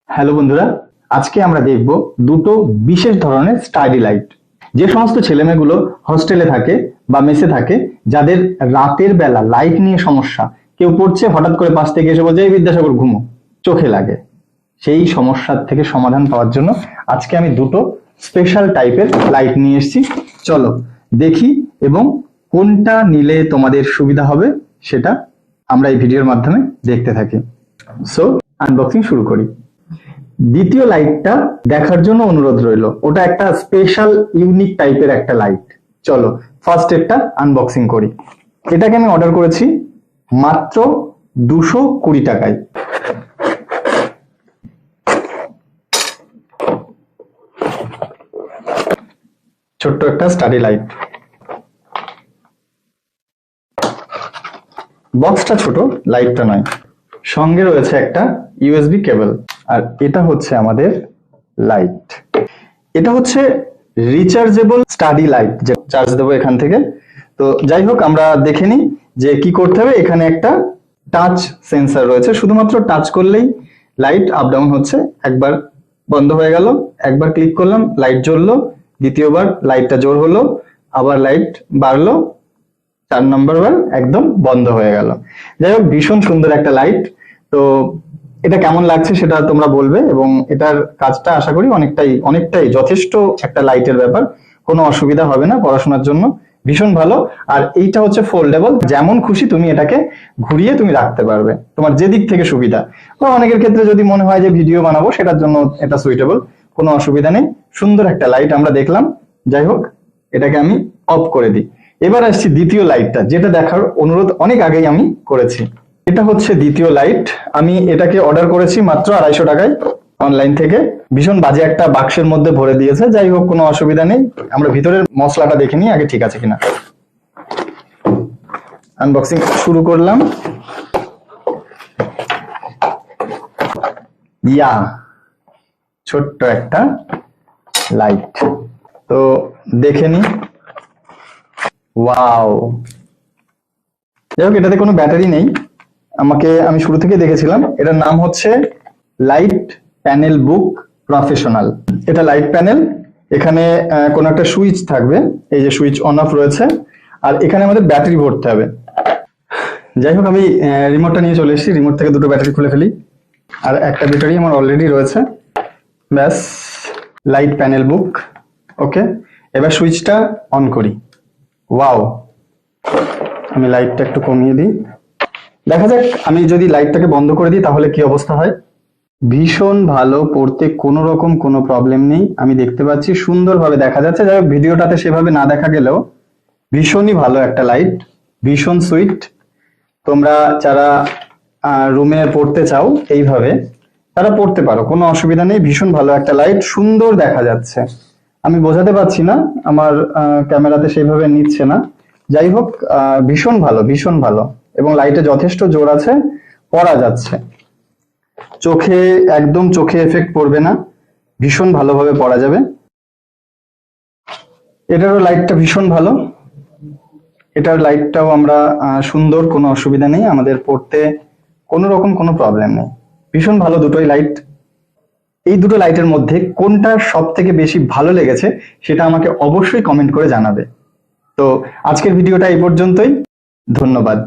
Hello বন্ধুরা, আজকে আমরা দেখব দুটো বিশেষ ধরনের স্টাডি লাইট। যে সমস্ত ছেলেমেয়েগুলো হস্টেলে থাকে বা মেসে থাকে, যাদের রাতের বেলা লাইট নিয়ে সমস্যা, কেউ পড়ছে হঠাৎ করে পাশ থেকে এসে বলছে এই বিদ্যাসাগর ঘুমো, চোখে লাগে, সেই সমস্যার থেকে সমাধান পাওয়ার জন্য আজকে আমি দুটো স্পেশাল টাইপের লাইট নিয়ে এসেছি। চলো দেখি এবং কোনটা নিলে তোমাদের সুবিধা হবে সেটা আমরা এই ভিডিওর মাধ্যমে দেখতে থাকি। সো আনবক্সিং শুরু করি। দ্বিতীয় লাইটটা দেখার জন্য অনুরোধ রইল, ওটা একটা স্পেশাল ইউনিক টাইপের একটা লাইট। চলো ফার্স্ট এরটা আনবক্সিং করি। এটাকে আমি অর্ডার করেছি মাত্র 220 টাকায়। ছোট্ট একটা স্টাডি লাইট, বক্সটা ছোট, লাইটটা নয়। সঙ্গে রয়েছে একটা ইউএসবি কেবল, আর এটা হচ্ছে আমাদের লাইট। এটা হচ্ছে রিচার্জেবল স্টাডি লাইট, যে চার্জ দেবো এখান থেকে। তো যাই হোক, আমরা দেখে নিই যে কি করতে হবে। এখানে একটা টাচ সেন্সর রয়েছে, শুধুমাত্র টাচ করলেই লাইট আপ ডাউন হচ্ছে। একবার বন্ধ হয়ে গেল, একবার ক্লিক করলাম লাইট জ্বললো, দ্বিতীয়বার লাইটটা জোর হলো, আবার লাইট বাড়লো, 4 নম্বর বার একদম বন্ধ হয়ে গেল। যাই হোক, ভীষণ সুন্দর একটা লাইট। তো এটা কেমন লাগছে সেটা তোমরা বলবে, এবং এটার কাজটা আশা করি অনেকটাই যথেষ্ট একটা লাইটের ব্যাপার, কোনো অসুবিধা হবে না পড়াশোনার জন্য, ভীষণ ভালো। আর এইটা হচ্ছে ফোল্ডেবল, যেমন খুশি তুমি এটাকে ঘুরিয়ে তুমি রাখতে পারবে, তোমার যে দিক থেকে সুবিধা। বা অনেকের ক্ষেত্রে যদি মনে হয় যে ভিডিও বানাবো, সেটার জন্য এটা সুইটেবল, কোনো অসুবিধা নেই। সুন্দর একটা লাইট আমরা দেখলাম। যাই হোক, এটাকে আমি অফ করে দিই। এবার আসছি দ্বিতীয় লাইটটা, যেটা দেখার অনুরোধ অনেক আগেই আমি করেছি। এটা হচ্ছে দ্বিতীয় লাইট। আমি এটাকে অর্ডার করেছি মাত্র 250 টাকায় অনলাইন থেকে। ভীষণ বাজে একটা বাক্সের মধ্যে ভরে দিয়েছে। যাই হোক, কোনো অসুবিধা নেই। আমরা ভিতরের মশলাটা দেখে নিই আগে, ঠিক আছে কিনা। আনবক্সিং শুরু করলাম। ইয়া, ছোট্ট একটা লাইট, তো দেখে নি। ওয়াও, যাই হোক, এটাতে কোনো ব্যাটারি নেই। আমি শুরু থেকে দেখেছিলাম। এটার নাম হচ্ছে লাইট প্যানেল বুক প্রফেশনাল। এটা লাইট প্যানেল। এখানে কোনো একটা সুইচ থাকবে, এই যে সুইচ অন অফ রয়েছে, আর এখানে আমাদের ব্যাটারি ভরতে হবে। যাই হোক, আমি রিমোটটা নিয়ে চলে এসেছি। রিমোট থেকে দুটো ব্যাটারি খুলে ফেলি, আর একটা ব্যাটারি আমার অলরেডি রয়েছে। ব্যাস, লাইট প্যানেল বুক। ওকে, এবার সুইচটা অন করি। ওয়াও, আমি লাইটটা একটু কমিয়ে দিই, দেখা যাক আমি যদি লাইটটাকে বন্ধ করে দিই তাহলে কি অবস্থা হয়। ভীষণ ভালো, পড়তে কোনো রকম কোনো প্রবলেম নেই, আমি দেখতে পাচ্ছি, সুন্দরভাবে দেখা যাচ্ছে। যাই হোক, ভিডিওটাতে সেভাবে না দেখা গেলেও ভীষণই ভালো একটা লাইট, ভীষণ সুইট। তোমরা যারা রুমে পড়তে চাও এইভাবে, তারা পড়তে পারো, কোনো অসুবিধা নেই। ভীষণ ভালো একটা লাইট, সুন্দর দেখা যাচ্ছে। আমি বোঝাতে পারছি না, আমার ক্যামেরাতে সেইভাবে নিচ্ছে না। যাই হোক, ভীষণ ভালো, ভীষণ ভালো, এবং লাইটে যথেষ্ট জোর আছে, পড়া যাচ্ছে। চোখে এফেক্ট পড়বে না, ভীষণ ভালোভাবে পড়া যাবে। এটারও লাইটটা ভীষণ ভালো, এটার লাইটটাও আমরা সুন্দর, কোনো অসুবিধা নেই, আমাদের পড়তে কোনো রকম কোনো প্রবলেম নেই। ভীষণ ভালো দুটোই লাইট। এই দুটো লাইটের মধ্যে কোনটা সব থেকে বেশি ভালো লেগেছে সেটা আমাকে অবশ্যই কমেন্ট করে জানাবে। তো আজকের ভিডিওটা এই পর্যন্তই, ধন্যবাদ।